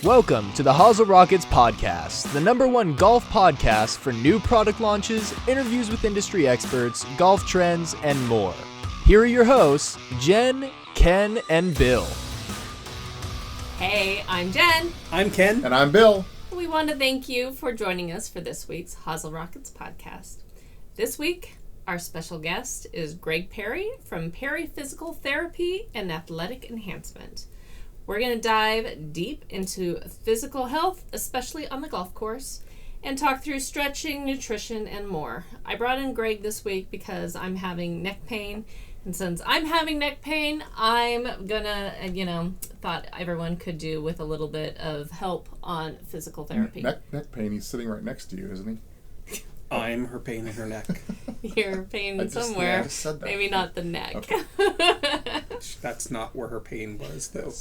Welcome to the Hosel Rockets Podcast, the #1 golf podcast for new product launches, interviews with industry experts, golf trends, and more. Here are your hosts, Jen, Ken, and Bill. Hey, I'm Jen. I'm Ken. And I'm Bill. We want to thank you for joining us for this week's Hosel Rockets Podcast. This week, our special guest is Greg Parry from Parry Physical Therapy and Athletic Enhancement. We're going to dive deep into physical health, especially on the golf course, and talk through stretching, nutrition, and more. I brought in Greg this week because I'm having neck pain, and since I'm having neck pain, I'm gonna, thought everyone could do with a little bit of help on physical therapy. Neck pain, he's sitting right next to you, isn't he? I'm her pain in her neck. Your pain somewhere, I just said that. maybe not the neck. Okay. That's not where her pain was, though.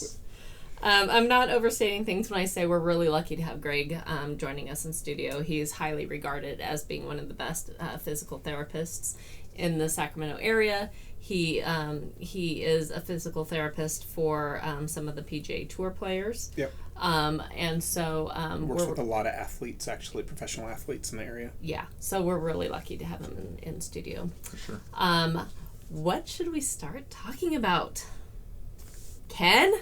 I'm not overstating things when I say we're really lucky to have Greg joining us in studio. He's highly regarded as being one of the best physical therapists in the Sacramento area. He is a physical therapist for some of the PGA Tour players. Yep. And so works with a lot of athletes, actually, professional athletes in the area. Yeah. So we're really lucky to have him in studio. For sure. What should we start talking about? Ken?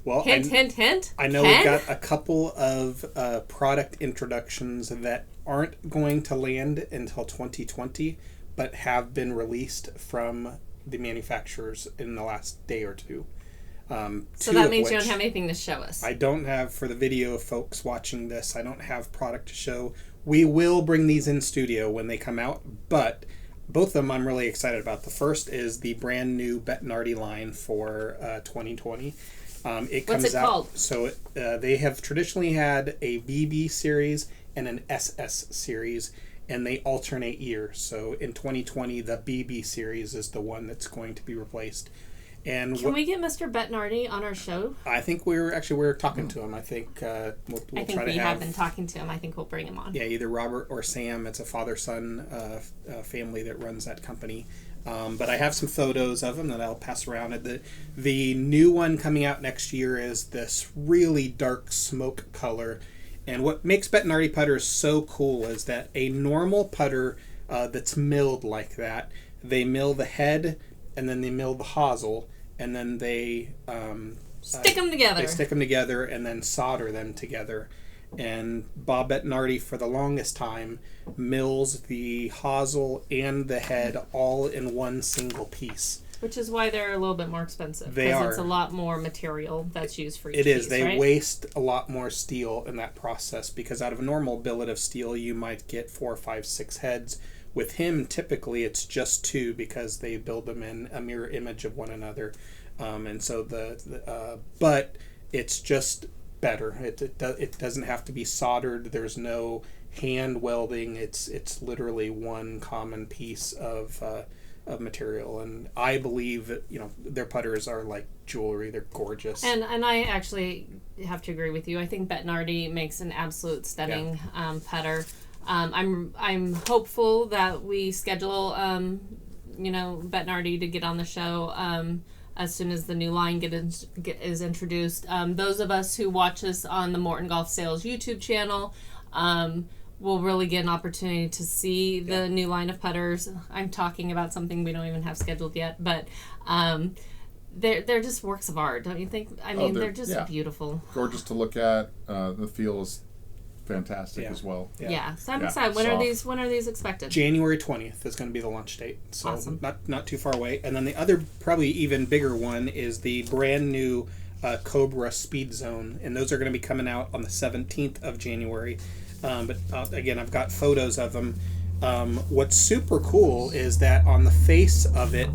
Well, hint. I know Ken? we've got a couple of product introductions that aren't going to land until 2020, but have been released from the manufacturers in the last day or two. So that means you don't have anything to show us. I don't have, for the video of folks watching this, I don't have product to show. We will bring these in studio when they come out, but both of them I'm really excited about. The first is the brand new Bettinardi line for 2020. What's it called? So they have traditionally had a VB series and an SS series, and they alternate years. So in 2020, the BB series is the one that's going to be replaced. And Can we get Mr. Bettinardi on our show? I think we're talking to him. I think we'll I think try to we have been talking to him. I think we'll bring him on. Yeah, either Robert or Sam. It's a father-son family that runs that company. But I have some photos of them that I'll pass around. The new one coming out next year is this really dark smoke color. And what makes Bettinardi putters so cool is that a normal putter that's milled like that, they mill the head and then they mill the hosel and then they stick them together. They stick them together and then solder them together. And Bob Bettinardi, for the longest time, mills the hosel and the head all in one single piece. Which is why they're a little bit more expensive. They are. Because it's a lot more material that's used for each piece. It is. Piece, They right? waste a lot more steel in that process because out of a normal billet of steel, you might get 4, 5, 6 heads. With him, typically, it's just 2 because they build them in a mirror image of one another. And so but it's just better. It doesn't have to be soldered. There's no hand welding. It's literally one common piece of material, and I believe that their putters are like jewelry. They're gorgeous. And I actually have to agree with you. I think Bettinardi makes an absolute stunning putter. I'm hopeful that we schedule Bettinardi to get on the show as soon as the new line is introduced. Those of us who watch us on the Morton Golf Sales YouTube channel will really get an opportunity to see the new line of putters. I'm talking about something we don't even have scheduled yet, but they're just works of art, don't you think? I mean, they're just beautiful. Gorgeous to look at. The feel is fantastic as well. Yeah. So I'm excited. When are these expected? January 20th is going to be the launch date. So awesome. not too far away. And then the other, probably even bigger one, is the brand new Cobra Speed Zone. And those are going to be coming out on the 17th of January. But again, I've got photos of them. What's super cool is that on the face of it,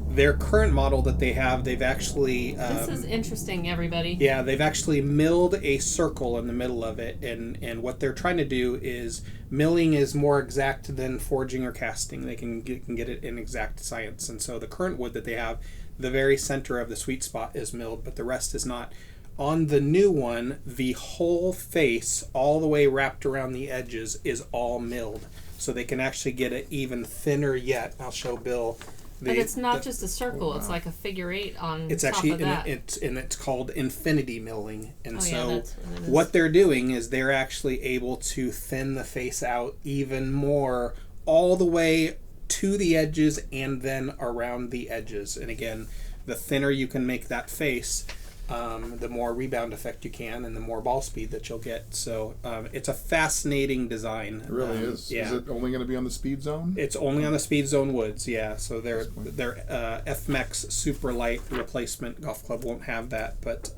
their current model that they have, they've actually... this is interesting, everybody. Yeah, they've actually milled a circle in the middle of it, and what they're trying to do is... Milling is more exact than forging or casting. They can get it in exact science. And so the current wood that they have, the very center of the sweet spot is milled, but the rest is not. On the new one, the whole face, all the way wrapped around the edges, is all milled. So they can actually get it even thinner yet. I'll show Bill But it's not just a circle; it's like a figure 8 on it's top actually of that. it's called infinity milling, and that's what it is. what they're doing is they're actually able to thin the face out even more, all the way to the edges and then around the edges. And again, the thinner you can make that face, the more rebound effect you can, and the more ball speed that you'll get. So it's a fascinating design. It really is. Yeah. Is it only going to be on the Speed Zone? It's only on the Speed Zone woods, yeah. So their FMX Super Light replacement golf club won't have that, but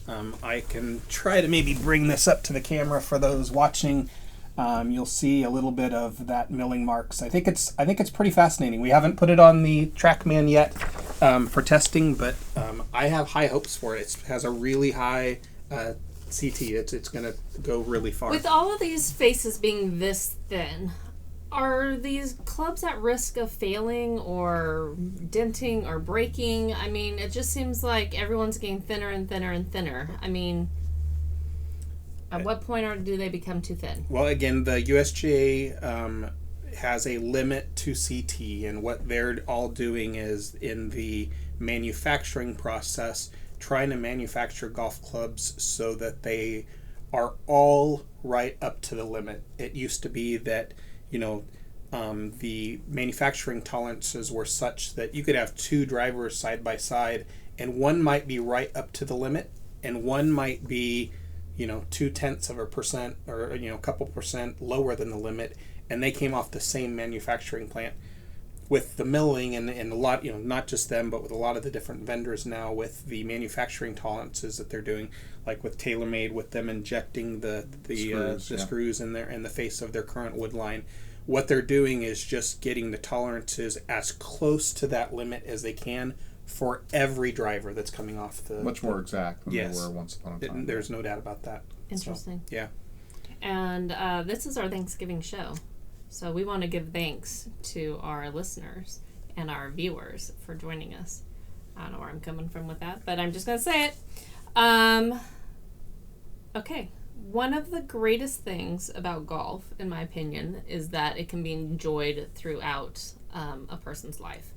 I can try to maybe bring this up to the camera for those watching. You'll see a little bit of that milling marks. I think it's pretty fascinating. We haven't put it on the TrackMan yet for testing, but I have high hopes for it. It has a really high CT. It's going to go really far. With all of these faces being this thin, are these clubs at risk of failing or denting or breaking? I mean, it just seems like everyone's getting thinner and thinner and thinner. I mean, at what point do they become too thin? Well, again, the USGA has a limit to CT, and what they're all doing is in the manufacturing process, trying to manufacture golf clubs so that they are all right up to the limit. It used to be that, the manufacturing tolerances were such that you could have two drivers side by side, and one might be right up to the limit, and one might be 0.2% or a couple percent lower than the limit, and they came off the same manufacturing plant. With the milling and a lot, not just them, but with a lot of the different vendors now, with the manufacturing tolerances that they're doing, like with TaylorMade, with them injecting the screws in the face of their current wood line, what they're doing is just getting the tolerances as close to that limit as they can for every driver that's coming off the... Much more exact than yes. they were once upon a time. There's no doubt about that. Interesting. So, yeah. And this is our Thanksgiving show. So we want to give thanks to our listeners and our viewers for joining us. I don't know where I'm coming from with that, but I'm just going to say it. Okay. One of the greatest things about golf, in my opinion, is that it can be enjoyed throughout a person's life.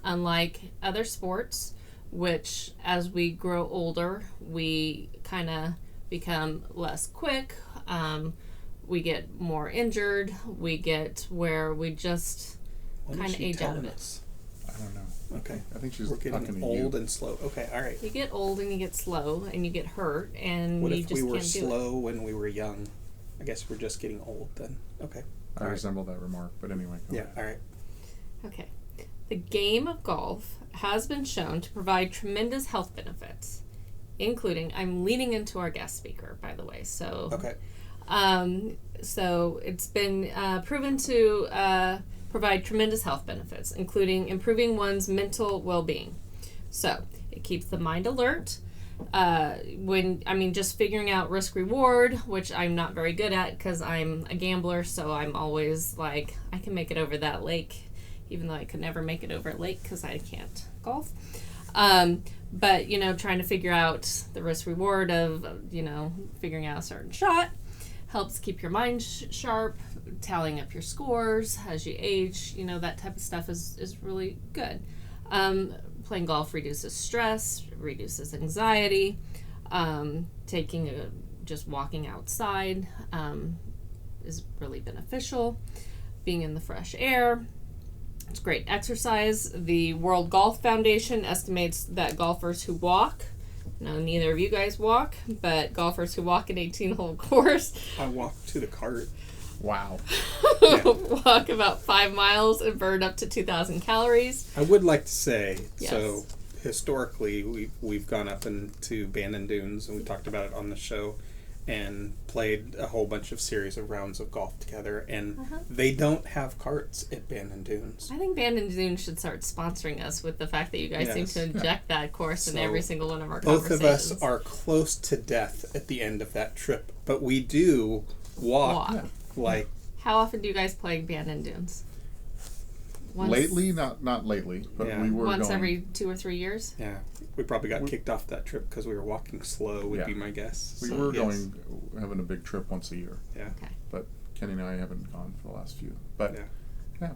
Unlike other sports, which as we grow older, we kind of become less quick. We get more injured. We get where we just kind of age out of it. I don't know. Okay. I think she's We're getting old and slow. Okay, all right. You get old and you get slow and you get hurt and what you if just we were can't do slow when we were young? I guess we're just getting old then. Okay. I resemble that remark, but anyway. Yeah, all right. Okay. The game of golf has been shown to provide tremendous health benefits, including, I'm leaning into our guest speaker, by the way, so... Okay. So it's been proven to provide tremendous health benefits, including improving one's mental well-being. So it keeps the mind alert. Just figuring out risk-reward, which I'm not very good at because I'm a gambler, so I'm always like, I can make it over that lake, even though I could never make it over a lake because I can't golf. But, trying to figure out the risk-reward of, figuring out a certain shot helps keep your mind sharp, tallying up your scores as you age, that type of stuff is really good. Playing golf reduces stress, reduces anxiety. Just walking outside is really beneficial. Being in the fresh air. It's great exercise. The World Golf Foundation estimates that golfers who walk, now neither of you guys walk, but golfers who walk an 18-hole course. I walk to the cart. Wow. Yeah. Walk about 5 miles and burn up to 2,000 calories. I would like to say, yes. So historically we've gone up into Bandon Dunes, and we talked about it on the show, and played a whole bunch of series of rounds of golf together, and they don't have carts at Bandon Dunes. I think Bandon Dunes should start sponsoring us with the fact that you guys seem to inject that course in every single one of our conversations. Both of us are close to death at the end of that trip, but we do walk. Like, how often do you guys play Bandon Dunes? Lately, not lately, but we were once going every 2 or 3 years. Yeah, we probably got kicked off that trip because we were walking slow. Would be my guess. We were having a big trip once a year. Yeah. Okay. But Kenny and I haven't gone for the last few. But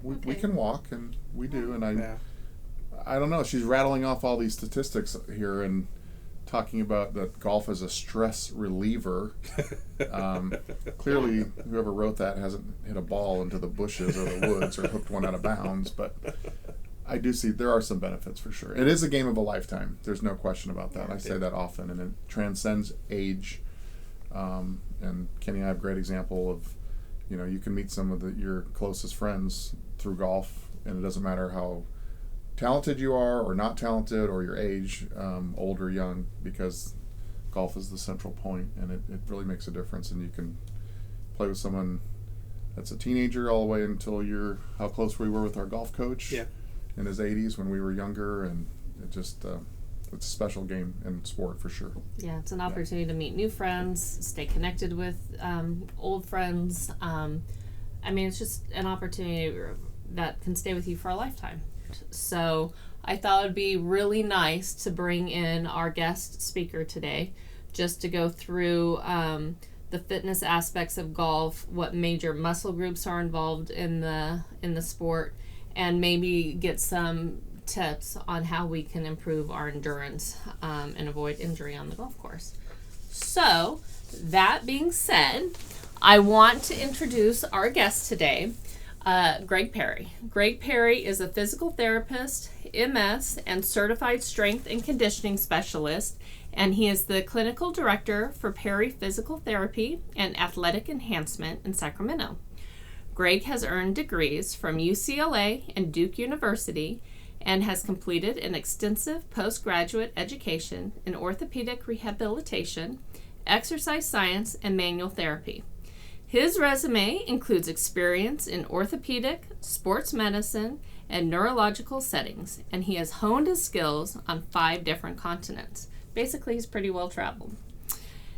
we can walk, and we do. And I don't know. She's rattling off all these statistics here and talking about that golf as a stress reliever. Clearly, whoever wrote that hasn't hit a ball into the bushes or the woods or hooked one out of bounds, but I do see there are some benefits for sure. It is a game of a lifetime. There's no question about that. I say that often, and it transcends age. And Kenny and I have a great example of, you can meet some of your closest friends through golf, and it doesn't matter how talented you are or not talented or your age, old or young, because golf is the central point, and it really makes a difference. And you can play with someone that's a teenager all the way until how close we were with our golf coach in his 80s when we were younger, and it just it's a special game and sport for sure. Yeah, it's an opportunity to meet new friends, stay connected with old friends. It's just an opportunity that can stay with you for a lifetime. So I thought it would be really nice to bring in our guest speaker today, just to go through the fitness aspects of golf, what major muscle groups are involved in the sport, and maybe get some tips on how we can improve our endurance and avoid injury on the golf course. So that being said, I want to introduce our guest today, Greg Parry. Greg Parry is a physical therapist, MS, and certified strength and conditioning specialist, and he is the clinical director for Parry Physical Therapy and Athletic Enhancement in Sacramento. Greg has earned degrees from UCLA and Duke University and has completed an extensive postgraduate education in orthopedic rehabilitation, exercise science, and manual therapy. His resume includes experience in orthopedic, sports medicine, and neurological settings, and he has honed his skills on 5 different continents. Basically, he's pretty well traveled.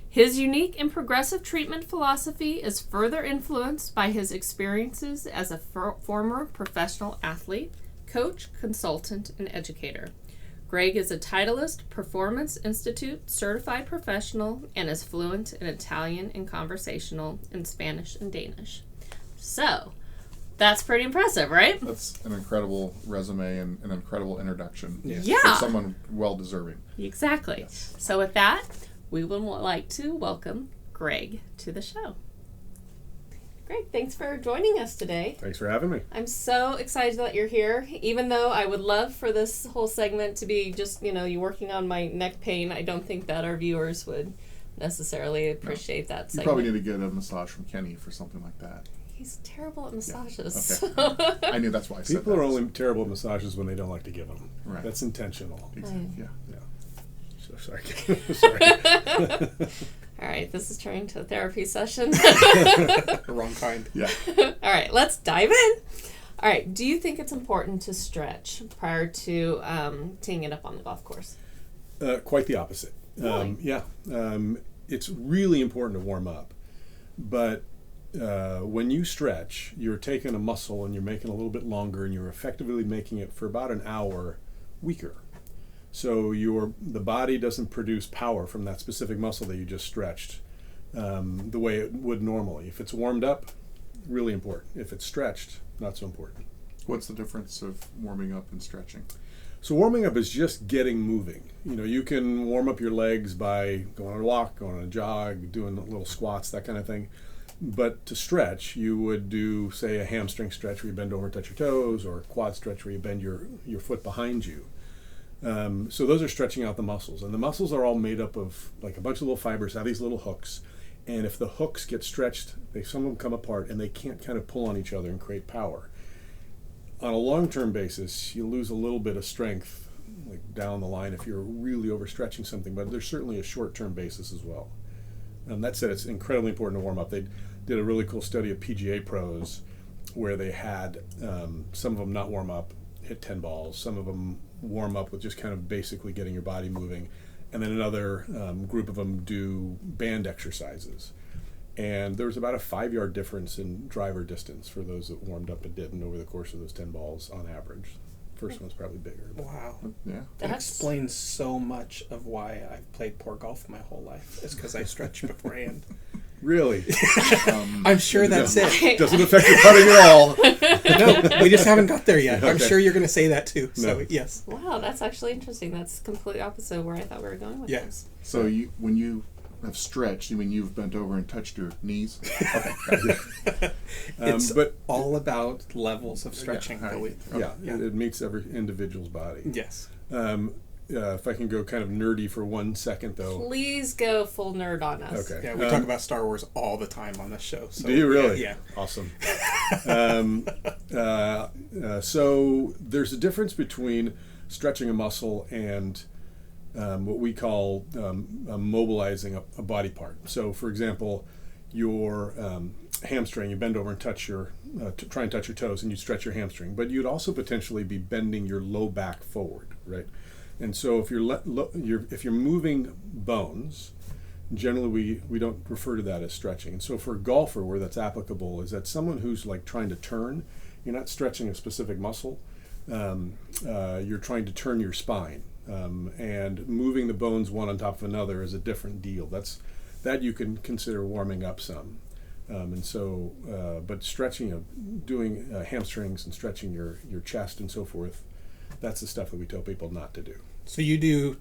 His unique and progressive treatment philosophy is further influenced by his experiences as a former professional athlete, coach, consultant, and educator. Greg is a Titleist Performance Institute certified professional and is fluent in Italian and conversational in Spanish and Danish. So, that's pretty impressive, right? That's an incredible resume and an incredible introduction. Yeah. For someone well-deserving. Exactly. Yes. So with that, we would like to welcome Greg to the show. Greg, thanks for joining us today. Thanks for having me. I'm so excited that you're here. Even though I would love for this whole segment to be just, you working on my neck pain, I don't think that our viewers would necessarily appreciate that You segment. probably need to get a massage from Kenny for something like that. He's terrible at massages. Yeah. Okay. I knew that's why I said People that. are only terrible at massages when they don't like to give them. Right. That's intentional. Exactly. Right. Yeah. So sorry. Sorry. All right, this is turning to a therapy session. The wrong kind. Yeah. All right, let's dive in. All right, do you think it's important to stretch prior to teeing it up on the golf course? Quite the opposite. Really? It's really important to warm up. But when you stretch, you're taking a muscle and you're making it a little bit longer, and you're effectively making it for about an hour weaker. So the body doesn't produce power from that specific muscle that you just stretched the way it would normally. If it's warmed up, really important. If it's stretched, not so important. What's the difference of warming up and stretching? So warming up is just getting moving. You can warm up your legs by going on a walk, going on a jog, doing little squats, that kind of thing. But to stretch, you would do, say, a hamstring stretch where you bend over and touch your toes, or a quad stretch where you bend your foot behind you. So those are stretching out the muscles, and the muscles are all made up of like a bunch of little fibers, have these little hooks, and if the hooks get stretched, some of them come apart and they can't kind of pull on each other and create power. On a long-term basis, you lose a little bit of strength like down the line if you're really overstretching something, but there's certainly a short-term basis as well. That said, it's incredibly important to warm up. They did a really cool study of PGA pros where they had some of them not warm up, hit 10 balls, some of them warm up with just kind of basically getting your body moving, and then another group of them do band exercises. And there was about a 5-yard difference in driver distance for those that warmed up and didn't over the course of those 10 balls on average. First one's probably bigger. Wow. Yeah. That explains so much of why I've played poor golf my whole life. It's because I stretch beforehand. Really? I'm sure that's it. Doesn't affect your putting at all. No, we just haven't got there yet. I'm Okay. sure you're going to say that too. So No. yes. Wow, that's actually interesting. That's completely opposite of where I thought we were going with Yeah. this. So when you have stretched, you mean you've bent over and touched your knees? Okay. Gotcha. It's but all about levels of stretching. Yeah, Really. yeah, Yeah. it meets every individual's body. Yes. If I can go kind of nerdy for 1 second, though. Please go full nerd on us. Okay. Yeah, we talk about Star Wars all the time on this show. So, Do you really? Yeah. Awesome. So there's a difference between stretching a muscle and what we call mobilizing a body part. So, for example, your hamstring, you bend over and touch your, try and touch your toes, and you stretch your hamstring. But you'd also potentially be bending your low back forward, right? And so if you're moving bones, generally we don't refer to that as stretching. And so for a golfer, where that's applicable is that someone who's like trying to turn, you're not stretching a specific muscle. You're trying to turn your spine, and moving the bones one on top of another is a different deal. That you can consider warming up some. And so, but stretching, doing hamstrings and stretching your chest and so forth, that's the stuff that we tell people not to do. So you do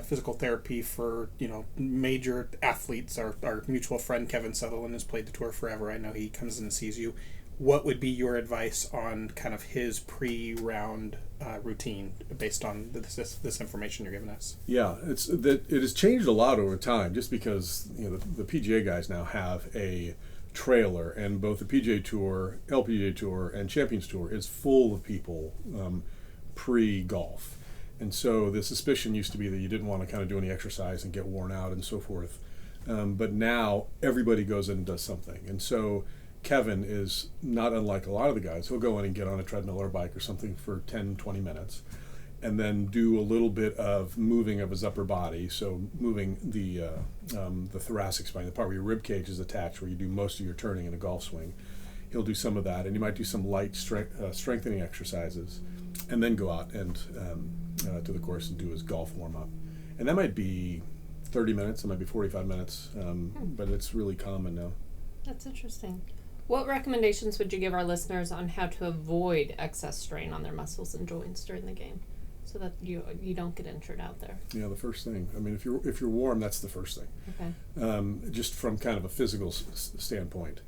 physical therapy for, major athletes. Our mutual friend Kevin Sutherland has played the tour forever. I know he comes in and sees you. What would be your advice on kind of his pre-round routine based on this information you're giving us? Yeah, it has changed a lot over time, just because the PGA guys now have a trailer, and both the PGA Tour, LPGA Tour, and Champions Tour is full of people pre-golf. And so the suspicion used to be that you didn't want to kind of do any exercise and get worn out and so forth. But now everybody goes in and does something. And so Kevin is not unlike a lot of the guys. He'll go in and get on a treadmill or bike or something for 10, 20 minutes and then do a little bit of moving of his upper body. So moving the thoracic spine, the part where your rib cage is attached, where you do most of your turning in a golf swing. He'll do some of that, and you might do some light strengthening exercises, and then go out and to the course and do his golf warm-up. And that might be 30 minutes, it might be 45 minutes, but it's really common now. That's interesting. What recommendations would you give our listeners on how to avoid excess strain on their muscles and joints during the game, so that you don't get injured out there? Yeah, the first thing. I mean, if you're warm, that's the first thing. Okay. Just from kind of a physical standpoint.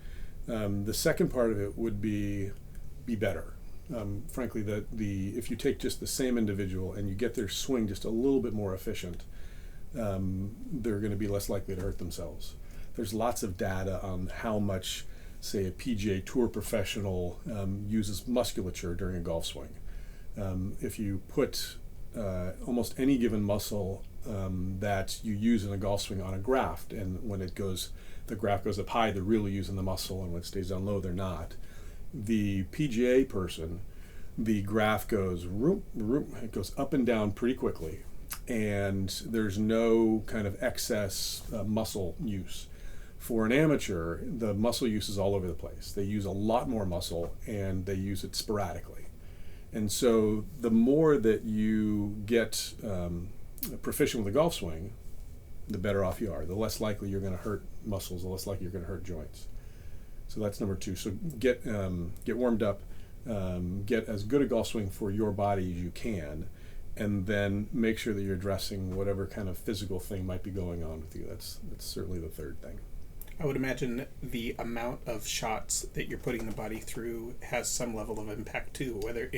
The second part of it would be better. Frankly, if you take just the same individual and you get their swing just a little bit more efficient, they're going to be less likely to hurt themselves. There's lots of data on how much, say, a PGA Tour professional uses musculature during a golf swing. If you put almost any given muscle that you use in a golf swing on a graft, and when the graft goes up high, they're really using the muscle, and when it stays down low, they're not. The PGA person, the graph goes it goes up and down pretty quickly, and there's no kind of excess muscle use. For an amateur, the muscle use is all over the place. They use a lot more muscle, and they use it sporadically. And so the more that you get proficient with a golf swing, the better off you are. The less likely you're going to hurt muscles, the less likely you're going to hurt joints. So that's number two. So get warmed up, get as good a golf swing for your body as you can, and then make sure that you're addressing whatever kind of physical thing might be going on with you. That's certainly the third thing. I would imagine the amount of shots that you're putting the body through has some level of impact too. Whether,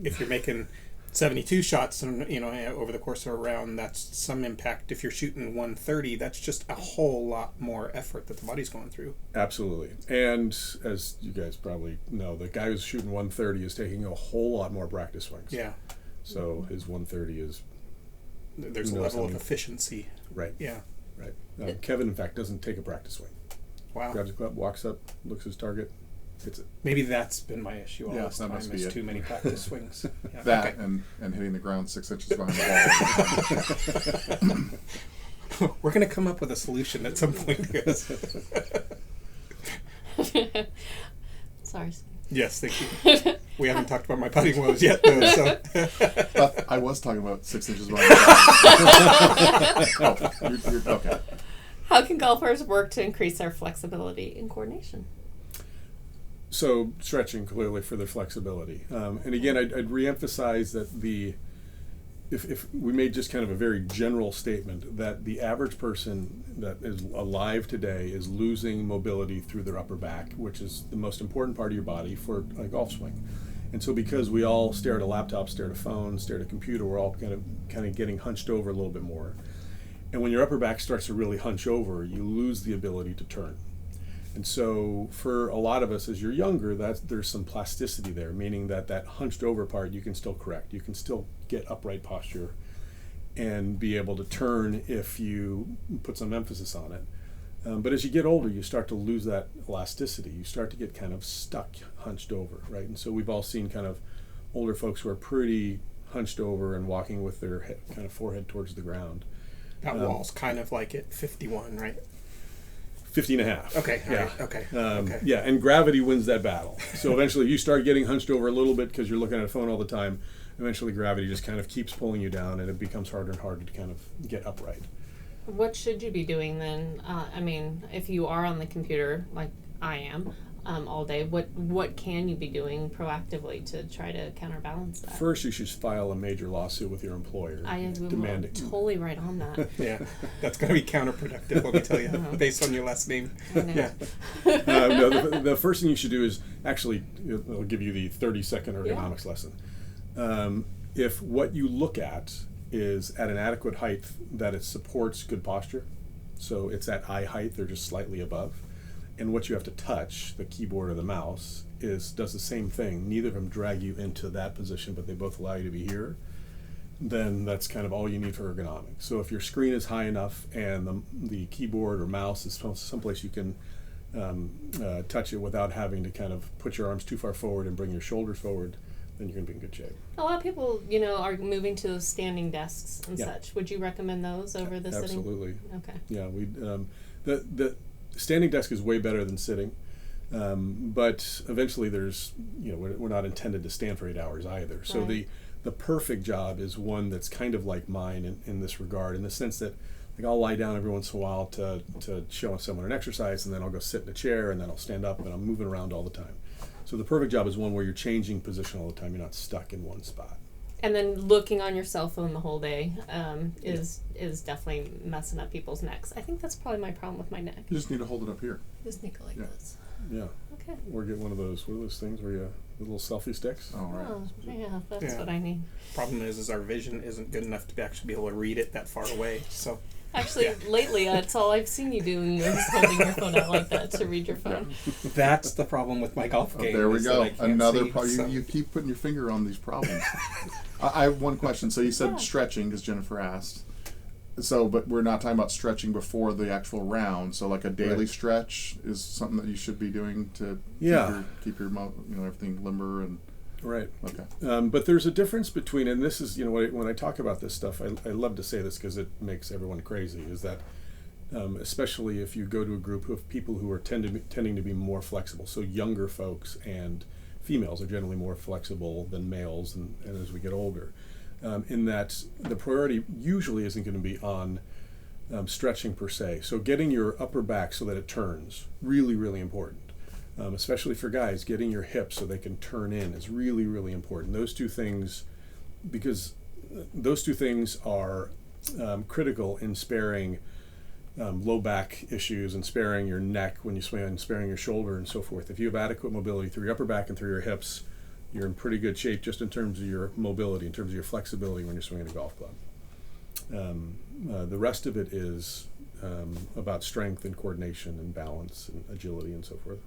if you're making 72 shots and over the course of a round, that's some impact. If you're shooting 130, that's just a whole lot more effort that the body's going through. Absolutely. And as you guys probably know, the guy who's shooting 130 is taking a whole lot more practice swings. Yeah. So his 130 is... There's a level of efficiency. Right. Yeah. Right. Kevin, in fact, doesn't take a practice swing. Wow. Grabs a club, walks up, looks his target, hits it. Maybe that's been my issue all Yeah, this that time, must be is it. too many practice swings. Yeah. That Okay. and hitting the ground 6 inches behind the ball. We're going to come up with a solution at some point, guys. Sorry. Yes, thank you. We haven't talked about my putting woes yet, though. So I was talking about 6 inches behind the ball. Oh, you're okay. How can golfers work to increase their flexibility and coordination? So stretching clearly for their flexibility. And again, I'd reemphasize that if we made just kind of a very general statement that the average person that is alive today is losing mobility through their upper back, which is the most important part of your body for a golf swing. And so because we all stare at a laptop, stare at a phone, stare at a computer, we're all kind of getting hunched over a little bit more. And when your upper back starts to really hunch over, you lose the ability to turn. And so for a lot of us, as you're younger, there's some plasticity there, meaning that hunched over part you can still correct. You can still get upright posture and be able to turn if you put some emphasis on it. But as you get older, you start to lose that elasticity. You start to get kind of stuck, hunched over, right? And so we've all seen kind of older folks who are pretty hunched over and walking with their head, kind of forehead towards the ground. That wall's kind of like at 51, right? 50 and a half. Okay. Yeah. Right, okay. Okay. Yeah, and gravity wins that battle. So eventually you start getting hunched over a little bit because you're looking at a phone all the time. Eventually gravity just kind of keeps pulling you down, and it becomes harder and harder to kind of get upright. What should you be doing then? I mean, if you are on the computer like I am all day, what can you be doing proactively to try to counterbalance that? First, you should file a major lawsuit with your employer. I am demanding. totally right on that. Yeah, that's going to be counterproductive, let me tell you, based on your last name. I know. Yeah. No, the first thing you should do is actually, I'll give you the 30-second ergonomics lesson. If what you look at is at an adequate height that it supports good posture, so it's at eye height, they're just slightly above, and what you have to touch, the keyboard or the mouse, does the same thing. Neither of them drag you into that position, but they both allow you to be here. Then that's kind of all you need for ergonomics. So if your screen is high enough and the keyboard or mouse is someplace you can touch it without having to kind of put your arms too far forward and bring your shoulders forward, then you're going to be in good shape. A lot of people, are moving to those standing desks and such. Would you recommend those over the sitting? Absolutely. Okay. Yeah, the standing desk is way better than sitting, but eventually we're not intended to stand for 8 hours either. So right. the perfect job is one that's kind of like mine in this regard, in the sense that I'll lie down every once in a while to show someone an exercise, and then I'll go sit in a chair, and then I'll stand up, and I'm moving around all the time. So the perfect job is one where you're changing position all the time. You're not stuck in one spot. And then looking on your cell phone the whole day is definitely messing up people's necks. I think that's probably my problem with my neck. You just need to hold it up here. Just need to like this. Yeah. Okay. Or get one of those, what are those things where the little selfie sticks? Oh, right. Oh, yeah, that's what I need. Problem is our vision isn't good enough to actually be able to read it that far away. So Actually, lately, that's all I've seen you doing is holding your phone out like that to read your phone. That's the problem with my golf game. There we go. Another problem. problem. You keep putting your finger on these problems. I have one question. So you said stretching, because Jennifer asked. So, but we're not talking about stretching before the actual round. So, like a daily stretch is something that you should be doing to keep your everything limber and. Right. Okay. But there's a difference between, and this is, when I talk about this stuff, I love to say this because it makes everyone crazy, is that especially if you go to a group of people who are tending to be more flexible, so younger folks and females are generally more flexible than males and as we get older, in that the priority usually isn't going to be on stretching per se. So getting your upper back so that it turns, really, really important. Especially for guys, getting your hips so they can turn in is really, really important. Those two things, because those two things are critical in sparing low back issues and sparing your neck when you swing and sparing your shoulder and so forth. If you have adequate mobility through your upper back and through your hips, you're in pretty good shape just in terms of your mobility, in terms of your flexibility when you're swinging a golf club. The rest of it is about strength and coordination and balance and agility and so forth.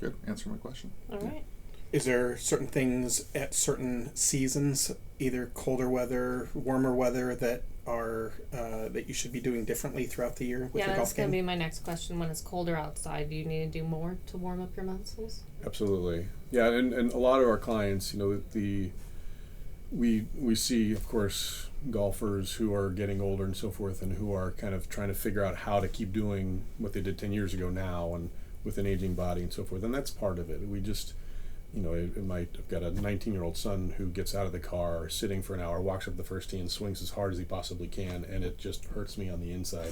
Good. Answer my question. All right. Is there certain things at certain seasons, either colder weather, warmer weather, that are that you should be doing differently throughout the year with your golf game? That's going to be my next question. When it's colder outside, do you need to do more to warm up your muscles? Absolutely. Yeah, and a lot of our clients, we see, of course, golfers who are getting older and so forth, and who are kind of trying to figure out how to keep doing what they did 10 years ago now, and with an aging body and so forth, and that's part of it. We just, I've got a 19-year-old son who gets out of the car, sitting for an hour, walks up the first tee and swings as hard as he possibly can, and it just hurts me on the inside.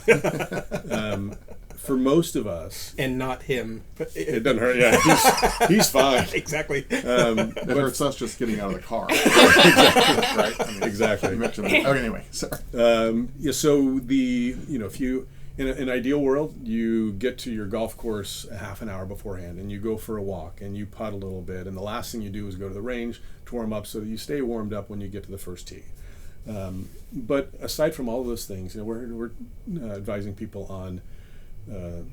For most of us, and not him. It doesn't hurt. Yeah, he's fine. Exactly. It hurts us just getting out of the car. Exactly. Right. I mean, exactly. You mentioned that. Okay. Anyway, sorry. So if you in an ideal world, you get to your golf course a half an hour beforehand, and you go for a walk, and you putt a little bit, and the last thing you do is go to the range to warm up, so that you stay warmed up when you get to the first tee. But aside from all of those things, we're advising people on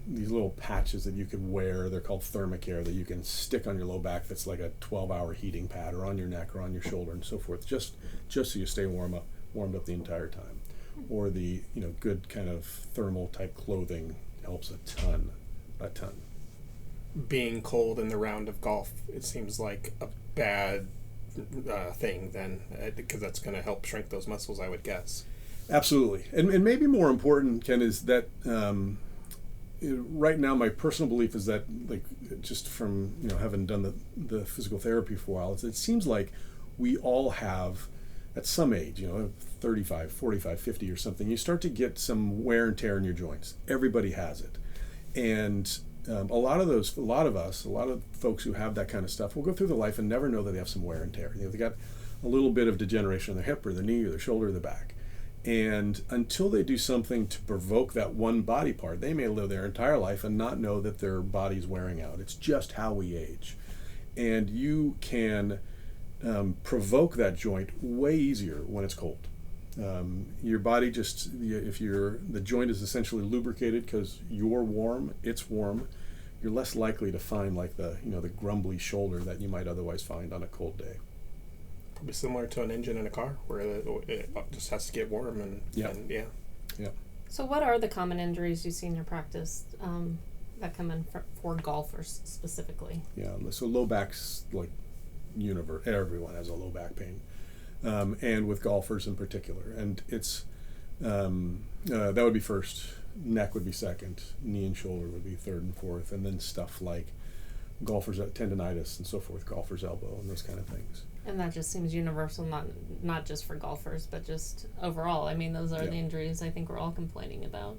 these little patches that you can wear. They're called Thermacare, that you can stick on your low back. That's like a 12-hour heating pad, or on your neck, or on your shoulder, and so forth. Just so you stay warmed up the entire time. Or the good kind of thermal type clothing helps a ton. Being cold in the round of golf, it seems like a bad thing then, because that's going to help shrink those muscles, I would guess. Absolutely, and maybe more important, Ken, is that right now my personal belief is that, like, just from having done the physical therapy for a while, it seems like we all have, at some age, 35, 45, 50 or something, you start to get some wear and tear in your joints. Everybody has it. And a lot of folks who have that kind of stuff will go through their life and never know that they have some wear and tear. They got a little bit of degeneration in their hip or their knee or their shoulder or their back. And until they do something to provoke that one body part, they may live their entire life and not know that their body's wearing out. It's just how we age. And you can provoke that joint way easier when it's cold. Your body the joint is essentially lubricated because you're warm, it's warm, you're less likely to find like the grumbly shoulder that you might otherwise find on a cold day. Probably similar to an engine in a car where it just has to get warm and yeah. So what are the common injuries you see in your practice that come in for golfers specifically? Yeah, so low back's like everyone has a low back pain. And with golfers in particular, and it's that would be first, neck would be second, knee and shoulder would be third and fourth, and then stuff like golfers tendonitis and so forth, golfer's elbow, and those kind of things. And that just seems universal, not just for golfers, but just overall. I mean, those are the injuries I think we're all complaining about.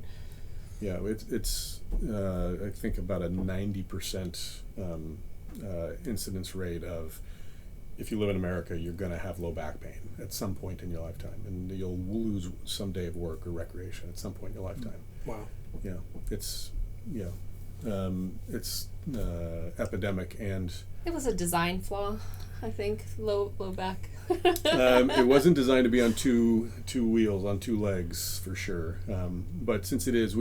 Yeah, it's I think about a 90% incidence rate of, if you live in America, you're going to have low back pain at some point in your lifetime, and you'll lose some day of work or recreation at some point in your lifetime. Wow. Yeah, it's epidemic, and it was a design flaw, I think. Low back. It wasn't designed to be on two wheels, on two legs, for sure. But since it is,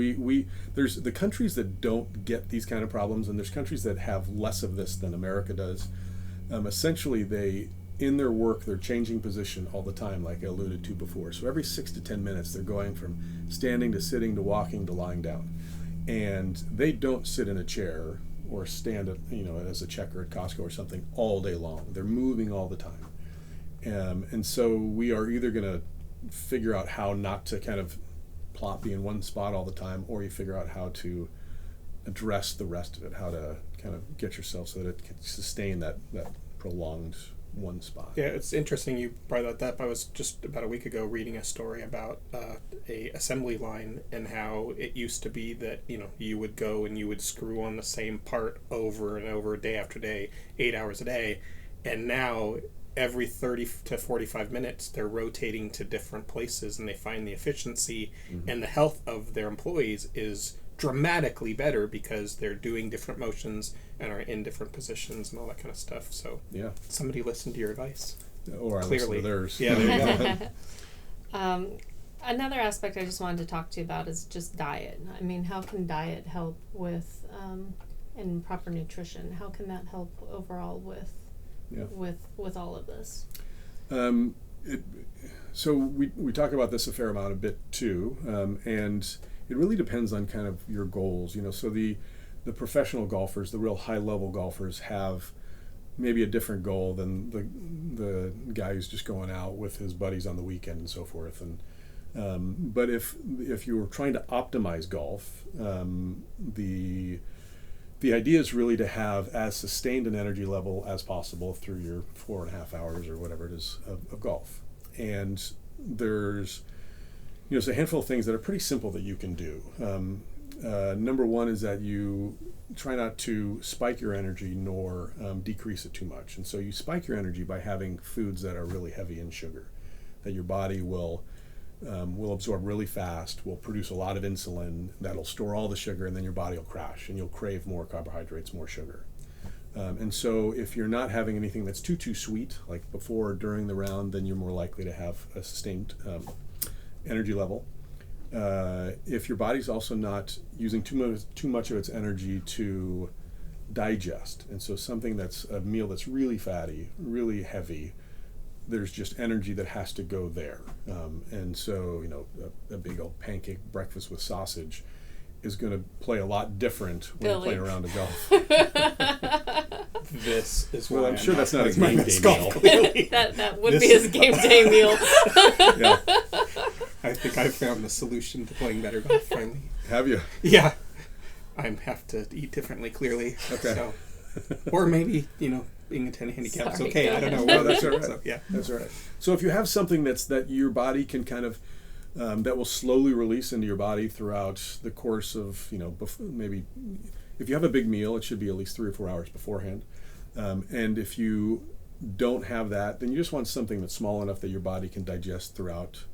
there's the countries that don't get these kind of problems, and there's countries that have less of this than America does. Essentially, in their work, they're changing position all the time, like I alluded to before. So every 6 to 10 minutes, they're going from standing to sitting to walking to lying down. And they don't sit in a chair or stand as a checker at Costco or something all day long. They're moving all the time. And so we are either going to figure out how not to kind of be in one spot all the time, or you figure out how to address the rest of it, how to kind of get yourself so that it can sustain that prolonged one spot. Yeah, it's interesting you brought that up. I was just about a week ago reading a story about a assembly line and how it used to be that you would go and you would screw on the same part over and over, day after day, 8 hours a day, and now every 30 to 45 minutes they're rotating to different places, and they find the efficiency and the health of their employees is dramatically better because they're doing different motions and are in different positions and all that kind of stuff. So somebody listened to your advice. Or I listened to theirs. Yeah, there you go. Another aspect I just wanted to talk to you about is just diet. I mean, how can diet help with and proper nutrition? How can that help overall with all of this? So we talk about this a fair amount, a bit too, and it really depends on kind of your goals. So the professional golfers, the real high level golfers, have maybe a different goal than the guy who's just going out with his buddies on the weekend and so forth. And but if you were trying to optimize golf, the the idea is really to have as sustained an energy level as possible through your 4.5 hours or whatever it is of golf. And there's a handful of things that are pretty simple that you can do. Number one is that you try not to spike your energy nor decrease it too much. And so you spike your energy by having foods that are really heavy in sugar, that your body will absorb really fast, will produce a lot of insulin, that'll store all the sugar, and then your body will crash and you'll crave more carbohydrates, more sugar. And so if you're not having anything that's too sweet, like before or during the round, then you're more likely to have a sustained energy level. If your body's also not using too much of its energy to digest, and so something that's a meal that's really fatty, really heavy, there's just energy that has to go there. And so, a big old pancake breakfast with sausage is going to play a lot different when you're playing around a golf. This is well, I'm sure that's not a game day meal. that would be his game day meal. Yeah. I think I've found the solution to playing better golf finally. Have you? Yeah. I have to eat differently, clearly. Okay. So, or maybe, being a 10 handicap is Sorry, okay. go I don't ahead. know. No, that's all right. So, yeah. That's all right. So if you have something that your body can kind of that will slowly release into your body throughout the course of, maybe if you have a big meal, it should be at least 3 or 4 hours beforehand. And if you don't have that, then you just want something that's small enough that your body can digest throughout,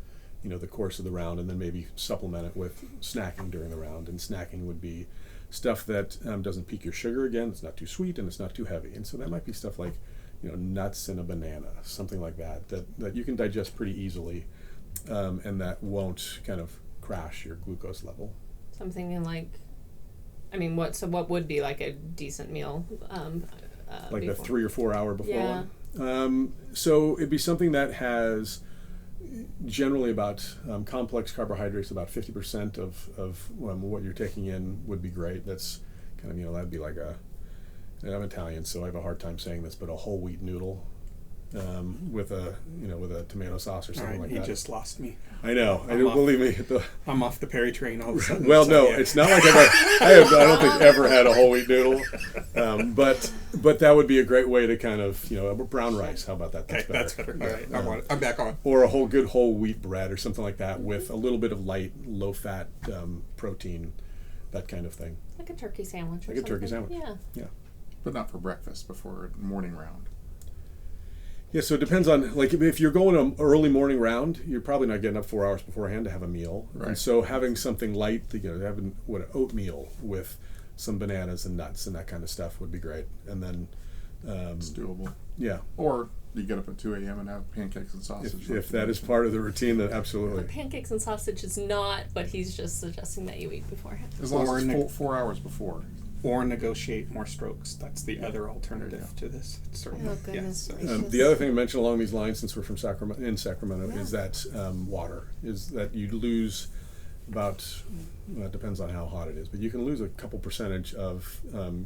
the course of the round, and then maybe supplement it with snacking during the round. And snacking would be stuff that doesn't peak your sugar again, it's not too sweet and it's not too heavy. And so that might be stuff like, nuts and a banana, something like that you can digest pretty easily, and that won't kind of crash your glucose level. So I'm thinking what would be like a decent meal? Like before? the 3 or 4 hour before Yeah. one. So it'd be something that has generally about complex carbohydrates, about 50% of what you're taking in would be great. That's kind of, that'd be like and I'm Italian, so I have a hard time saying this, but a whole wheat noodle with a tomato sauce or something like You that. just lost me. I know. I don't believe me. I'm off the Perry train all of a sudden. Well, so, no, yeah. it's not like I don't think ever had a whole wheat noodle, but that would be a great way to kind of brown rice. How about that? Okay, that's better. All right, Yeah. I'm back on. Or a good whole wheat bread or something like that with a little bit of light, low fat protein, that kind of thing. Like a turkey sandwich. Like a turkey sandwich. Yeah. But not for breakfast, before morning round. Yeah, so it depends on, like, if you're going an early morning round, you're probably not getting up 4 hours beforehand to have a meal. Right. And so having something light, having oatmeal with some bananas and nuts and that kind of stuff would be great. And then, It's doable. yeah. Or you get up at 2 a.m. and have pancakes and sausage. If that is part of the routine, then absolutely. Pancakes and sausage is not, but he's just suggesting that you eat beforehand. As long Or as it's 4 hours before. Or negotiate more strokes. That's the other alternative to this. Certainly. Oh, goodness Yeah, so- gracious. The other thing to mention along these lines, since we're from Sacramento, Yeah. is that water. Is that you lose about, it depends on how hot it is, but you can lose a couple percentage of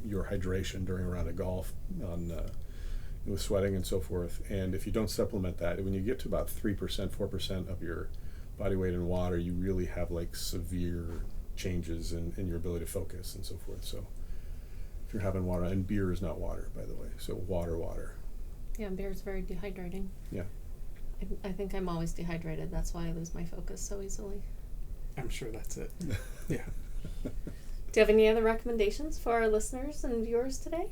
your hydration during a round of golf with sweating and so forth. And if you don't supplement that, when you get to about 3%, 4% of your body weight in water, you really have like severe changes in your ability to focus and so forth. So if you're having water, and beer is not water, by the way, so water. Yeah, beer is very dehydrating. Yeah. I think I'm always dehydrated. That's why I lose my focus so easily. I'm sure that's it. Yeah. Do you have any other recommendations for our listeners and viewers today?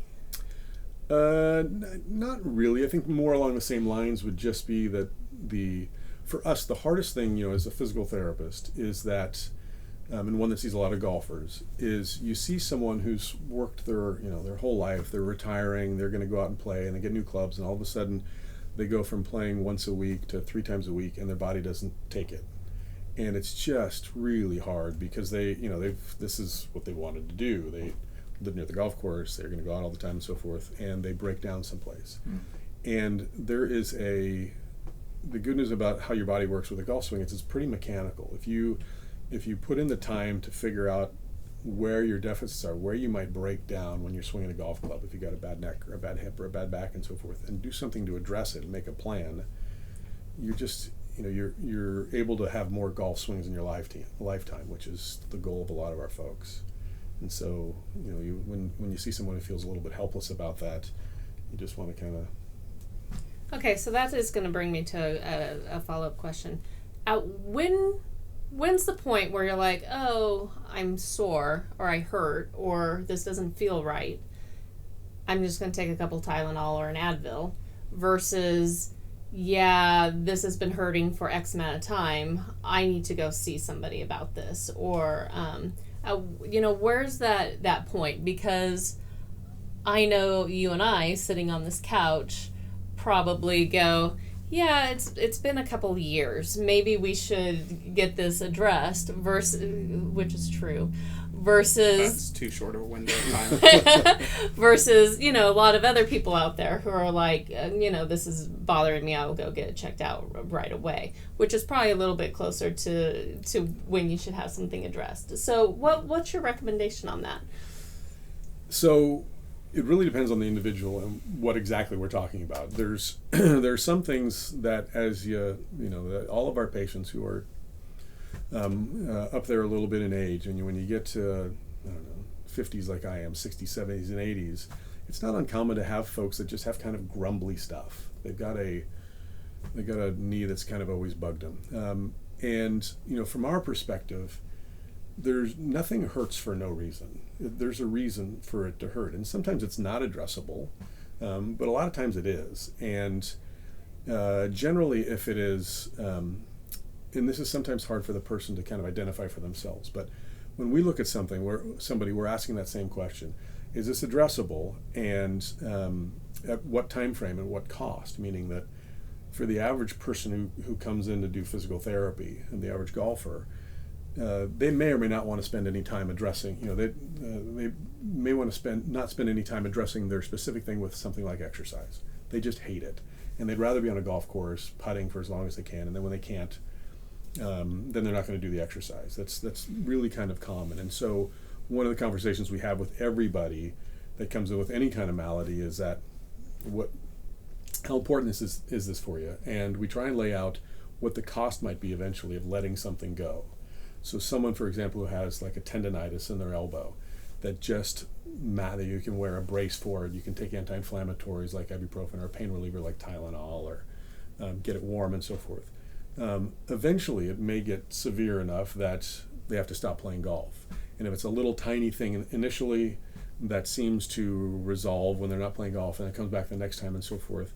Not really. I think more along the same lines would just be that for us, the hardest thing, as a physical therapist is that, and one that sees a lot of golfers, is you see someone who's worked their whole life, they're retiring, they're going to go out and play, and they get new clubs, and all of a sudden they go from playing once a week to 3 times a week, and their body doesn't take it. And it's just really hard because this is what they wanted to do. They live near the golf course, they're going to go out all the time and so forth, and they break down someplace. And there is the good news about how your body works with a golf swing is it's pretty mechanical. If you put in the time to figure out where your deficits are, where you might break down when you're swinging a golf club, if you got a bad neck or a bad hip or a bad back and so forth, and do something to address it and make a plan, you're just you're able to have more golf swings in your lifetime, which is the goal of a lot of our folks. And so, when you see someone who feels a little bit helpless about that, you just want to kind of... Okay, so that is going to bring me to a follow-up question. When's the point where you're like, oh, I'm sore, or I hurt, or this doesn't feel right? I'm just going to take a couple Tylenol or an Advil, versus, yeah, this has been hurting for X amount of time. I need to go see somebody about this. Or, where's that point? Because I know you and I, sitting on this couch, probably go, yeah, it's been a couple years. Maybe we should get this addressed, which is true. Versus... That's too short of a window of time. Versus, a lot of other people out there who are like, this is bothering me, I will go get it checked out right away. Which is probably a little bit closer to when you should have something addressed. So what's your recommendation on that? So... it really depends on the individual and what exactly we're talking about. There's some things that, as that all of our patients who are up there a little bit in age, and when you get to 50s like I am, 60s, 70s, and 80s, it's not uncommon to have folks that just have kind of grumbly stuff. They've got a knee that's kind of always bugged them, and from our perspective, there's nothing hurts for no reason. There's a reason for it to hurt, and sometimes it's not addressable, but a lot of times it is. And generally, if it is, and this is sometimes hard for the person to kind of identify for themselves, but when we look at something where we're asking that same question: is this addressable, and at what time frame and what cost? Meaning that for the average person who comes in to do physical therapy, and the average golfer, they may or may not want to spend any time addressing, they may want to not spend any time addressing their specific thing with something like exercise. They just hate it. And they'd rather be on a golf course putting for as long as they can. And then when they can't, then they're not going to do the exercise. That's really kind of common. And so one of the conversations we have with everybody that comes in with any kind of malady is that how important is this for you? And we try and lay out what the cost might be eventually of letting something go. So someone, for example, who has like a tendonitis in their elbow, that you can wear a brace for it, you can take anti-inflammatories like ibuprofen or a pain reliever like Tylenol, or get it warm and so forth. Eventually it may get severe enough that they have to stop playing golf. And if it's a little tiny thing initially that seems to resolve when they're not playing golf, and it comes back the next time and so forth,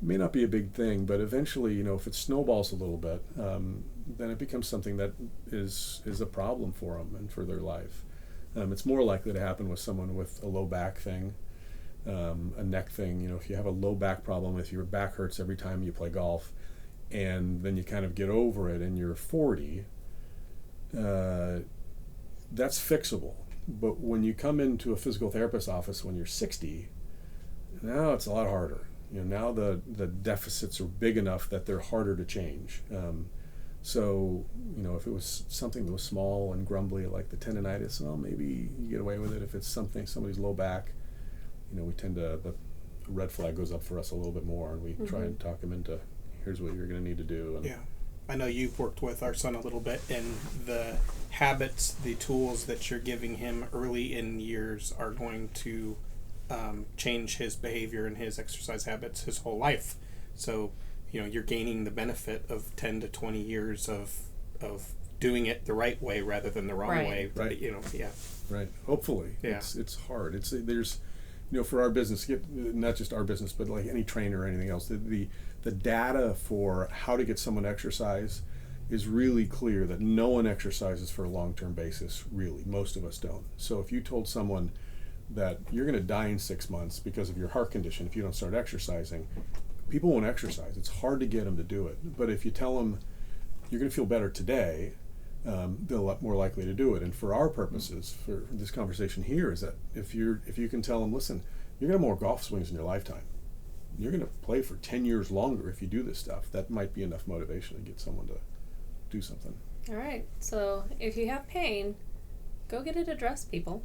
it may not be a big thing, but eventually, if it snowballs a little bit, then it becomes something that is a problem for them and for their life. It's more likely to happen with someone with a low back thing, a neck thing. If you have a low back problem, if your back hurts every time you play golf, and then you kind of get over it and you're 40, that's fixable. But when you come into a physical therapist's office when you're 60, now it's a lot harder. Now the deficits are big enough that they're harder to change. So, if it was something that was small and grumbly like the tendonitis, well, maybe you get away with it. If it's somebody's low back, we tend to, the red flag goes up for us a little bit more, and we try and talk them into, here's what you're going to need to do. And I know you've worked with our son a little bit, and the habits, the tools that you're giving him early in years are going to change his behavior and his exercise habits his whole life. So, you're gaining the benefit of 10 to 20 years of doing it the right way rather than the wrong way. Right. Right. Hopefully. Yeah. It's hard. There's for our business, not just our business, but like any trainer or anything else, the data for how to get someone to exercise is really clear that no one exercises for a long-term basis, really. Most of us don't. So if you told someone that you're going to die in 6 months because of your heart condition if you don't start exercising, people won't exercise. It's hard to get them to do it. But if you tell them you're going to feel better today, they're a lot more likely to do it. And for our purposes, for this conversation here, is that if you can tell them, listen, you're going to have more golf swings in your lifetime. You're going to play for 10 years longer if you do this stuff. That might be enough motivation to get someone to do something. All right. So if you have pain, go get it addressed, people.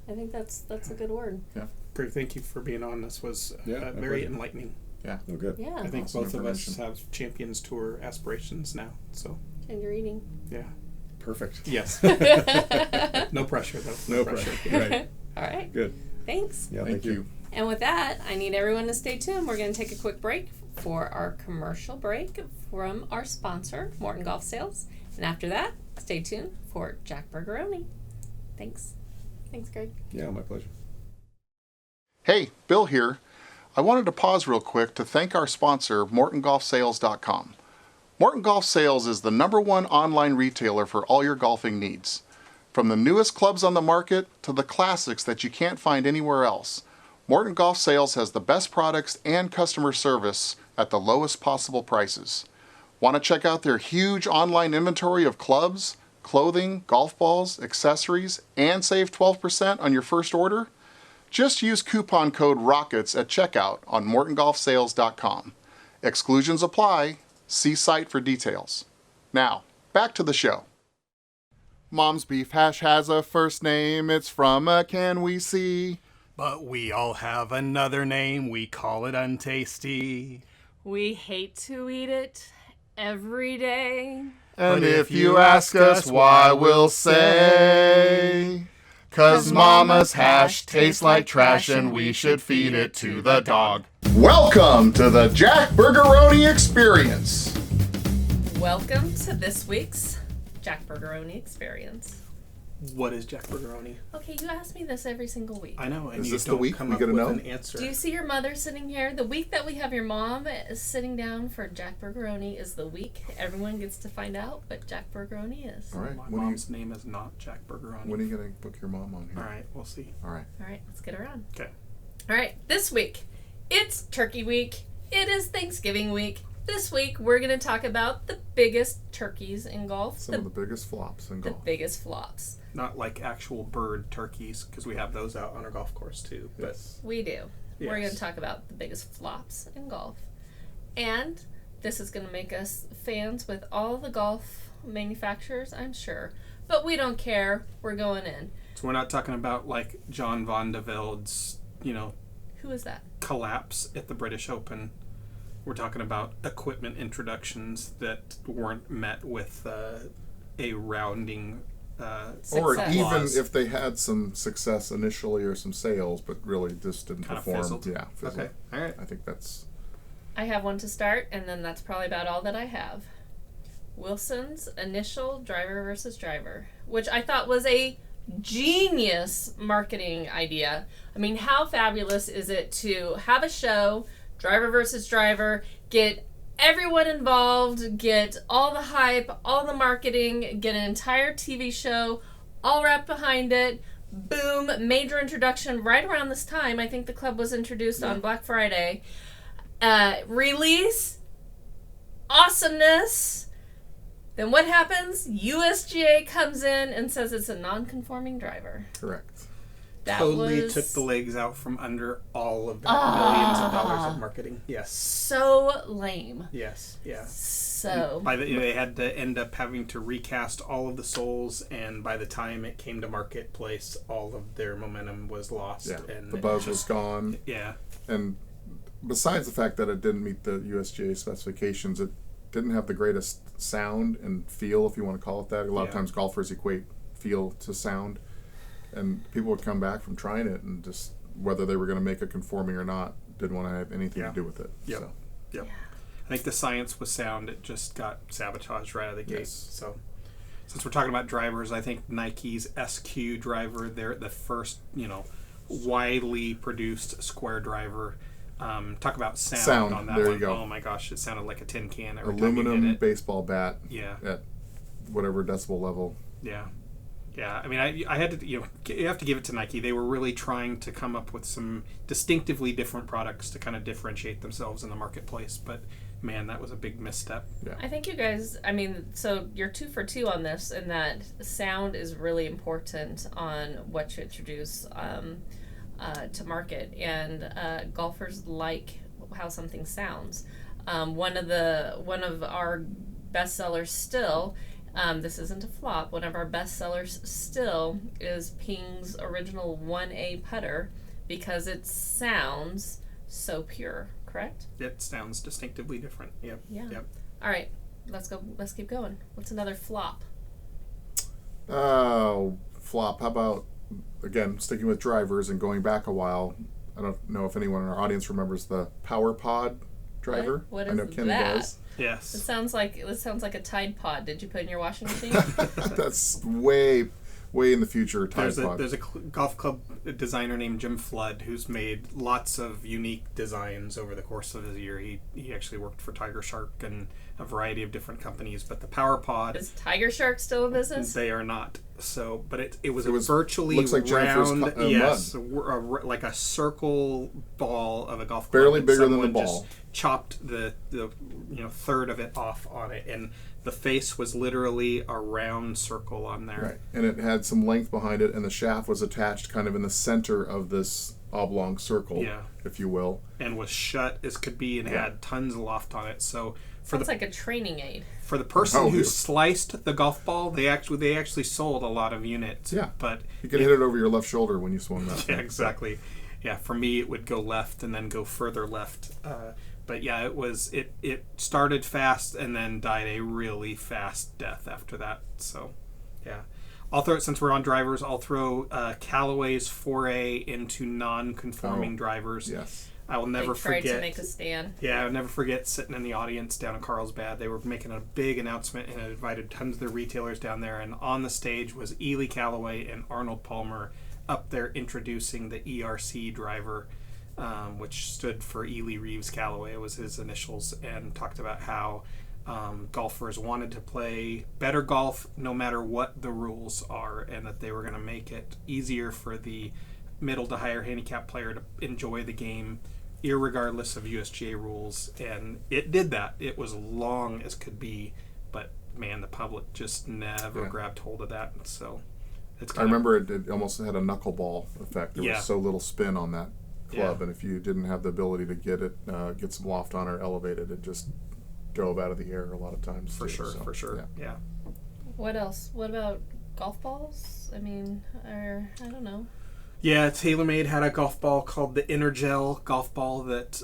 I think that's a good word. Yeah. Greg, thank you for being on. This was very enlightening. Yeah. Oh, good. Yeah. I think Awesome both of us information. have Champions Tour aspirations now. So And you're eating. yeah. Perfect. Yes. No pressure, though. No pressure. Right. All right. Good. Thanks. Yeah, Thank you. And with that, I need everyone to stay tuned. We're going to take a quick break for our commercial break from our sponsor, Morton Golf Sales. And after that, stay tuned for Jack Bergeroni. Thanks. Thanks, Greg. Yeah, my pleasure. Hey, Bill here. I wanted to pause real quick to thank our sponsor, MortonGolfSales.com. Morton Golf Sales is the #1 online retailer for all your golfing needs. From the newest clubs on the market to the classics that you can't find anywhere else, Morton Golf Sales has the best products and customer service at the lowest possible prices. Want to check out their huge online inventory of clubs, clothing, golf balls, accessories, and save 12% on your first order? Just use coupon code ROCKETS at checkout on MortonGolfSales.com. Exclusions apply. See site for details. Now, back to the show. Mom's Beef Hash has a first name. It's from a Can We See? But we all have another name. We call it untasty. We hate to eat it every day. And if you ask us why, we'll say, 'cause Mama's hash tastes like trash and we should feed it to the dog. Welcome to the Jack Bergeroni Experience. Welcome to this week's Jack Bergeroni Experience. What is Jack Bergeroni? Okay, you ask me this every single week. I know, and Is you this the don't week come we up gotta with know? an answer. Do you see your mother sitting here? The week that we have your mom is sitting down for Jack Bergeroni is the week everyone gets to find out what Jack Bergeroni is. All right. My When are, mom's name is not Jack Bergeroni. you going to book your mom on here? All right, we'll see. All right. All right, let's get her on. Okay. All right, this week, it's Turkey Week. It is Thanksgiving week. This week, we're going to talk about the biggest turkeys in golf. Some of the biggest flops in The golf. biggest flops. Not like actual bird turkeys, because we have those out on our golf course too. But Yes. We do. We're Yes. going to talk about the biggest flops in golf. And this is going to make us fans with all the golf manufacturers, I'm sure. But we don't care. We're going in. so we're not talking about like John Van de Velde's, Who is that? collapse at the British Open. We're talking about equipment introductions that weren't met with a rounding. Or Success. even Applause. if they had some success initially or some sales, but really just didn't Kind of perform. fizzled. Yeah, fizzled. Okay, all right. I think that's... I have one to start, and then that's probably about all that I have. Wilson's initial driver versus driver, which I thought was a genius marketing idea. I mean, how fabulous is it to have a show, driver versus driver, get everyone involved, get all the hype, all the marketing, get an entire TV show all wrapped behind it. Boom, major introduction right around this time. I think the club was introduced on Black Friday. Release, awesomeness. Then what happens? USGA comes in and says it's a non-conforming driver. Correct. That Totally was took the legs out from under all of that millions of dollars of marketing. Yes. so lame. Yes. Yeah. So They had to end up having to recast all of the souls, and by the time it came to marketplace, all of their momentum was lost. Yeah, And the buzz was gone. Yeah. And besides the fact that it didn't meet the USGA specifications, it didn't have the greatest sound and feel, if you want to call it that. A lot of Yeah. times golfers equate feel to sound. And people would come back from trying it and just, whether they were going to make it conforming or not, didn't want to have anything Yeah. to do with it. Yep. So, Yep. I think the science was sound. It just got sabotaged right out of the gate. Yes. So, since we're talking about drivers, I think Nike's SQ driver, they're the first, widely produced square driver. Talk about sound on that there one. you go. Oh my gosh, it sounded like a tin can every time you aluminum hit it. baseball bat Yeah. at whatever decibel level. Yeah. Yeah, I mean, I had to, you have to give it to Nike. They were really trying to come up with some distinctively different products to kind of differentiate themselves in the marketplace. But man, that was a big misstep. Yeah. I think you guys, so you're 2 for 2 on this, in that sound is really important on what you introduce to market, and golfers like how something sounds. One of our bestsellers still, this isn't a flop, one of our bestsellers still is Ping's original 1A putter, because it sounds so pure, correct? It sounds distinctively different. Yep. Yeah. Yep. All right, let's keep going. What's another flop? flop. How about, again, sticking with drivers and going back a while? I don't know if anyone in our audience remembers the Power Pod driver. What is I know Kenny that? does. Yes. It sounds like a Tide Pod. Did you put in your washing machine? That's way in the future. Tide Pod. There's a golf club designer named Jim Flood who's made lots of unique designs over the course of his year. He actually worked for Tiger Shark and a variety of different companies, but the Power Pod, Is Tiger Shark still in business? they are not. So, but it was virtually looks like Jennifer's round, mud. like a circle ball of a golf club. Barely and bigger than the someone ball. just chopped the third of it off on it, and the face was literally a round circle on there. Right, and it had some length behind it, and the shaft was attached kind of in the center of this oblong circle, if you will. And was shut as could be, and had tons of loft on it. So Sounds like a training aid. for the person who sliced the golf ball, they actually sold a lot of units. Yeah, but you could hit it over your left shoulder when you swung that. Yeah, thing. exactly. Yeah, for me it would go left and then go further left. But yeah, it started fast and then died a really fast death after that. So yeah. I'll throw it, since we're on drivers, I'll throw Callaway's foray into non-conforming drivers. Yes. I will never forget. They tried to make a stand. Yeah, I'll never forget sitting in the audience down in Carlsbad. They were making a big announcement and had invited tons of their retailers down there. And on the stage was Ely Callaway and Arnold Palmer up there introducing the ERC driver, which stood for Ely Reeves Callaway. It was his initials, and talked about how golfers wanted to play better golf no matter what the rules are, and that they were going to make it easier for the middle to higher handicap player to enjoy the game irregardless of USGA rules. And it did that. It was long as could be, but man, the public just never grabbed hold of that. So I remember it almost had a knuckleball effect. There was so little spin on that club, and if you didn't have the ability to get some loft on or elevate it, it just drove out of the air a lot of times. For sure. Yeah. What else? What about golf balls? I mean, I don't know. Yeah, TaylorMade had a golf ball called the Energel golf ball that,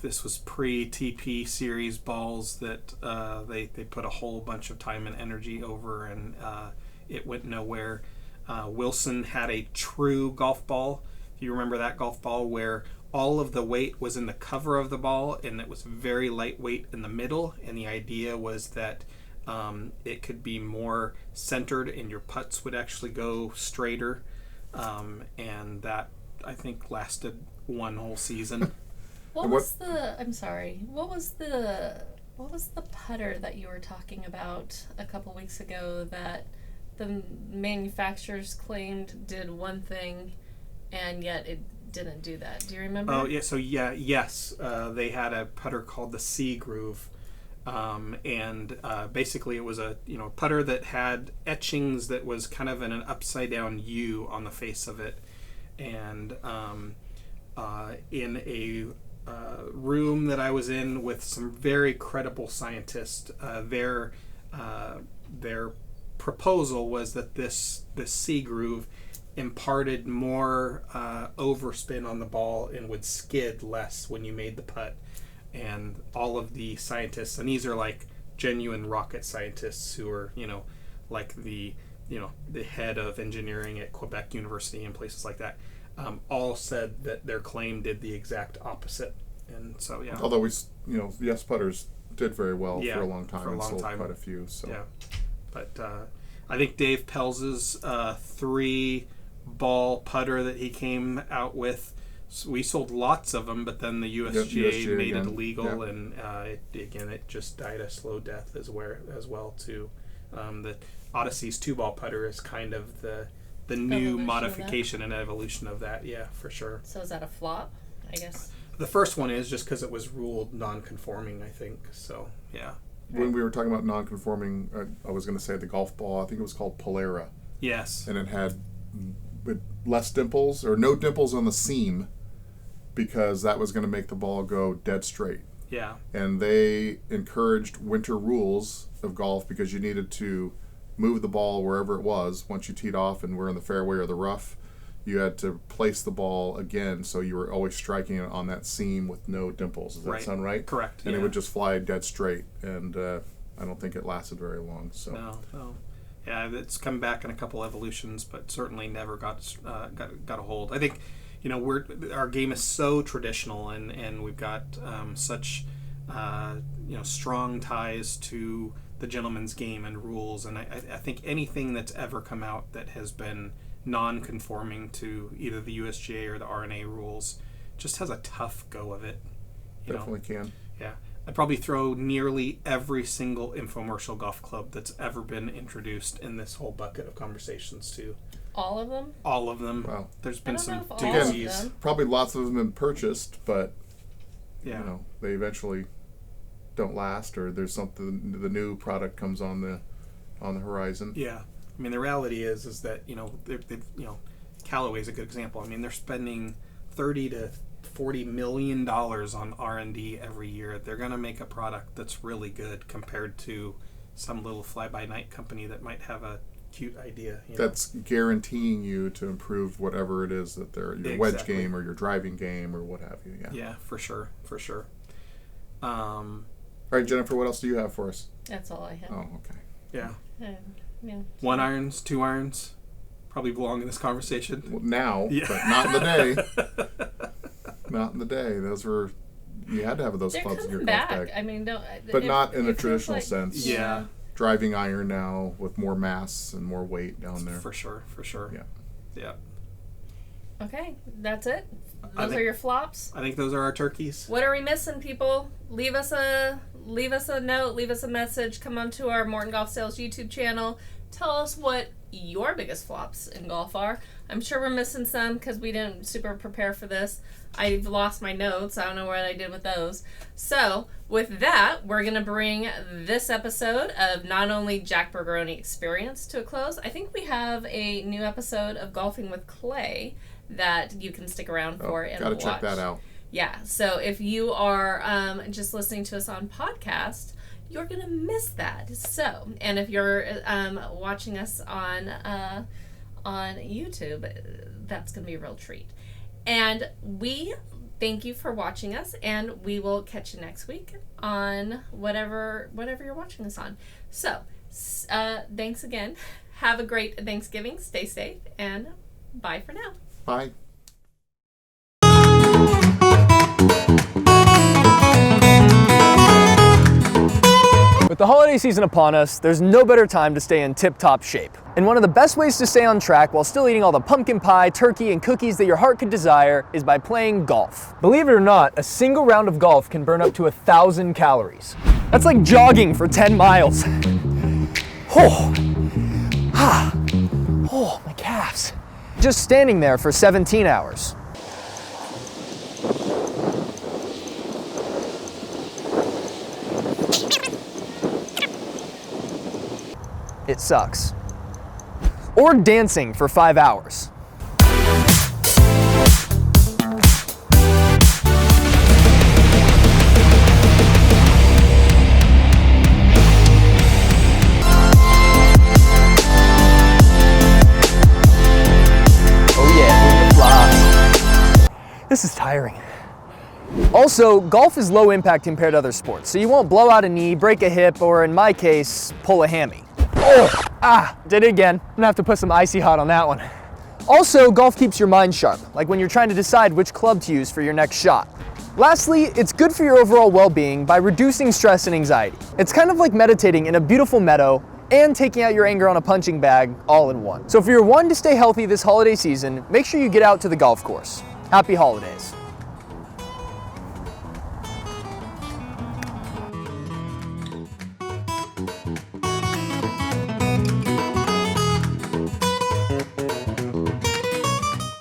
this was pre-TP series balls that they put a whole bunch of time and energy over, and it went nowhere. Wilson had a true golf ball. If you remember that golf ball, where all of the weight was in the cover of the ball, and it was very lightweight in the middle, and the idea was that it could be more centered and your putts would actually go straighter. And that, I think, lasted one whole season. What was the putter that you were talking about a couple weeks ago that the manufacturers claimed did one thing and yet it didn't do that? Do you remember? Oh, yeah. So, yes. They had a putter called the C Groove. And basically it was a putter that had etchings that was kind of in an upside down U on the face of it, and in a room that I was in with some very credible scientists, their proposal was that this C Groove imparted more overspin on the ball and would skid less when you made the putt. And all of the scientists, and these are like genuine rocket scientists who are, like the head of engineering at Quebec University and places like that, all said that their claim did the exact opposite. And so, yeah. Although yes, putters did very well for a long time. For a long time. Quite a few. So. Yeah. But I think Dave Pelz's 3-ball putter that he came out with, we sold lots of them, but then the USGA made it illegal, and it just died a slow death as well too. The Odyssey's 2-ball putter is kind of the new modification and evolution of that. Yeah, for sure. So is that a flop? I guess the first one is just because it was ruled non-conforming, I think. So yeah. When we were talking about non-conforming, I was going to say the golf ball. I think it was called Polera. Yes. And it had less dimples or no dimples on the seam, because that was going to make the ball go dead straight. Yeah. And they encouraged winter rules of golf because you needed to move the ball wherever it was. Once you teed off and were in the fairway or the rough, you had to place the ball again, so you were always striking it on that seam with no dimples. Does that sound right? Correct. And it would just fly dead straight, and I don't think it lasted very long. So No. Yeah, it's come back in a couple evolutions, but certainly never got a hold. I think, our game is so traditional, and we've got such strong ties to the gentleman's game and rules, and I think anything that's ever come out that has been non-conforming to either the USGA or the RNA rules just has a tough go of it. Definitely can. Yeah. I'd probably throw nearly every single infomercial golf club that's ever been introduced in this whole bucket of conversations too. All of them? All of them. Wow. There's been some doozies. Probably lots of them have been purchased, but they eventually don't last, or there's something, the new product comes on the horizon. Yeah. I mean, the reality is that, they've Callaway's a good example. I mean, they're spending $30 to $40 million on R&D every year. They're going to make a product that's really good compared to some little fly-by-night company that might have a cute idea. That's guaranteeing you to improve whatever it is that your wedge game or your driving game or what have you. Yeah, for sure. All right, Jennifer, what else do you have for us? That's all I have. Oh, okay. Yeah. Yeah. 1 irons, 2 irons, probably belong in this conversation. Well, now, but not in the day. Not in the day. Those were, you had to have those clubs in your golf bag. I mean, but not in the traditional sense. Yeah. Driving iron now with more mass and more weight down there. For sure. Yeah. Okay, that's it. Those are your flops. I think those are our turkeys. What are we missing, people? Leave us a note. Leave us a message. Come onto our Morton Golf Sales YouTube channel. Tell us what your biggest flops in golf are. I'm sure we're missing some because we didn't super prepare for this. I've lost my notes. I don't know what I did with those. So with that, we're going to bring this episode of Not Only Jack Bergeroni Experience to a close. I think we have a new episode of Golfing with Clay that you can stick around for and watch. Gotta check that out. Yeah, so if you are just listening to us on podcast, you're going to miss that. So, and if you're watching us on YouTube, that's going to be a real treat. And we thank you for watching us, and we will catch you next week on whatever you're watching us on. So, thanks again. Have a great Thanksgiving. Stay safe, and bye for now. Bye. With the holiday season upon us, there's no better time to stay in tip-top shape. And one of the best ways to stay on track while still eating all the pumpkin pie, turkey, and cookies that your heart could desire is by playing golf. Believe it or not, a single round of golf can burn up to 1,000 calories. That's like jogging for 10 miles. Oh, my calves. Just standing there for 17 hours. It sucks. Or dancing for 5 hours. Oh yeah, the flops. This is tiring. Also, golf is low impact compared to other sports, so you won't blow out a knee, break a hip, or in my case, pull a hammy. Did it again. I'm gonna have to put some icy hot on that one. Also, golf keeps your mind sharp, like when you're trying to decide which club to use for your next shot. Lastly, it's good for your overall well-being by reducing stress and anxiety. It's kind of like meditating in a beautiful meadow and taking out your anger on a punching bag all in one. So if you're one to stay healthy this holiday season, make sure you get out to the golf course. Happy holidays.